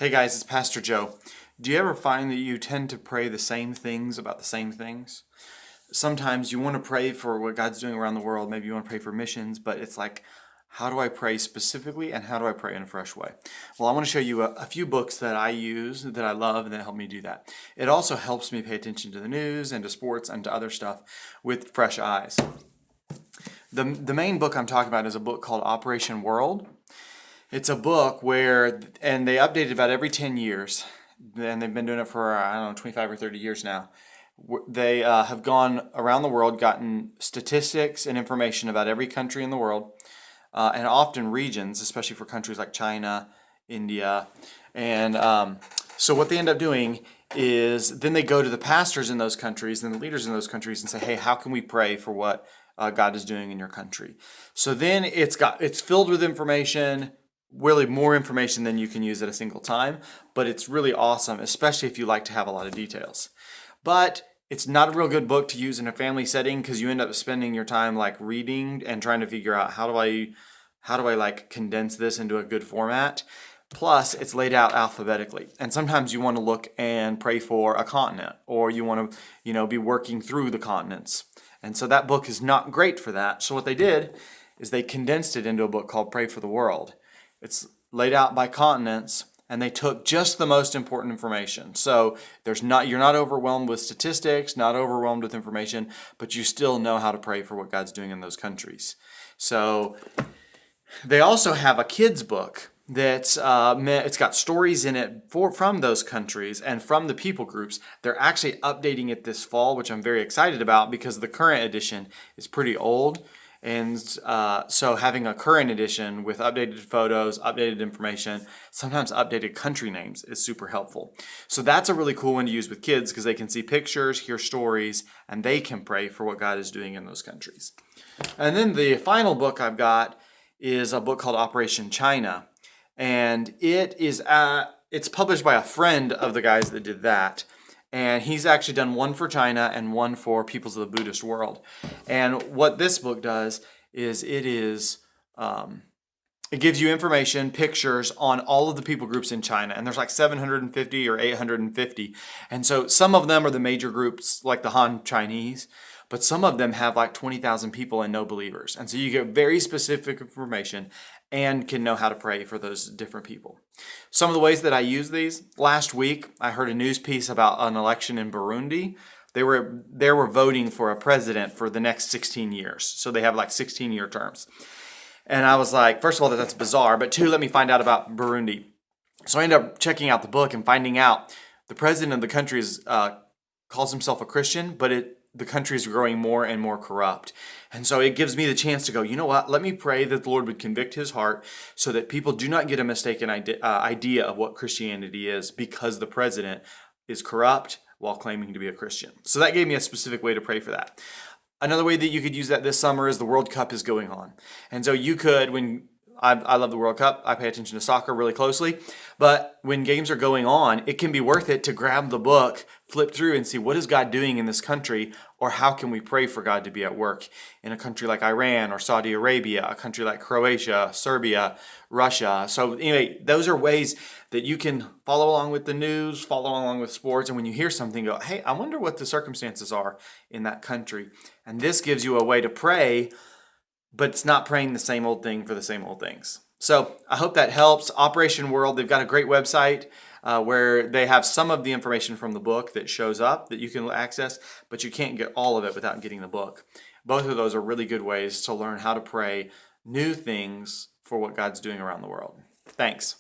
Hey guys, it's Pastor Joe. Do you ever find that you tend to pray the same things about the same things? Sometimes you want to pray for what God's doing around the world. Maybe you want to pray for missions, but it's like, how do I pray specifically and how do I pray in a fresh way? Well, I want to show you a few books that I use that I love and that help me do that. It also helps me pay attention to the news and to sports and to other stuff with fresh eyes. The main book I'm talking about is a book called Operation World. It's a book and they update it about every 10 years, and they've been doing it for, I don't know, 25 or 30 years now. They have gone around the world, gotten statistics and information about every country in the world, and often regions, especially for countries like China, India. And so what they end up doing is then they go to the pastors in those countries and the leaders in those countries and say, hey, how can we pray for what God is doing in your country? So then it's filled with information, really more information than you can use at a single time, but it's really awesome, especially if you like to have a lot of details. But it's not a real good book to use in a family setting because you end up spending your time like reading and trying to figure out how do I like condense this into a good format. Plus, it's laid out alphabetically. And sometimes you want to look and pray for a continent, or you want to, be working through the continents. And so that book is not great for that. So what they did is they condensed it into a book called Pray for the World. It's laid out by continents, and they took just the most important information. So you're not overwhelmed with statistics, not overwhelmed with information, but you still know how to pray for what God's doing in those countries. So they also have a kids book that's it's got stories in it from those countries and from the people groups. They're actually updating it this fall, which I'm very excited about because the current edition is pretty old. And so having a current edition with updated photos, updated information, sometimes updated country names is super helpful. So that's a really cool one to use with kids because they can see pictures, hear stories, and they can pray for what God is doing in those countries. And then the final book I've got is a book called Operation China. And it's published by a friend of the guys that did that. And he's actually done one for China and one for peoples of the Buddhist world. And what this book does is it gives you information, pictures on all of the people groups in China. And there's like 750 or 850. And so some of them are the major groups like the Han Chinese, but some of them have like 20,000 people and no believers. And so you get very specific information and can know how to pray for those different people. Some of the ways that I use these, last week I heard a news piece about an election in Burundi. They were voting for a president for the next 16 years. So they have like 16-year terms. And I was like, first of all, that's bizarre, but two, let me find out about Burundi. So I ended up checking out the book and finding out the president of the country calls himself a Christian, but the country is growing more and more corrupt. And so it gives me the chance to go, you know what, let me pray that the Lord would convict his heart so that people do not get a mistaken idea of what Christianity is because the president is corrupt while claiming to be a Christian. So that gave me a specific way to pray for that. Another way that you could use that this summer is the World Cup is going on. And so you could, I love the World Cup. I pay attention to soccer really closely. But when games are going on, it can be worth it to grab the book, flip through and see what is God doing in this country, or how can we pray for God to be at work in a country like Iran or Saudi Arabia, a country like Croatia, Serbia, Russia. So anyway, those are ways that you can follow along with the news, follow along with sports, and when you hear something, go, hey, I wonder what the circumstances are in that country. And this gives you a way to pray, but it's not praying the same old thing for the same old things. So I hope that helps. Operation World, they've got a great website where they have some of the information from the book that shows up that you can access, but you can't get all of it without getting the book. Both of those are really good ways to learn how to pray new things for what God's doing around the world. Thanks.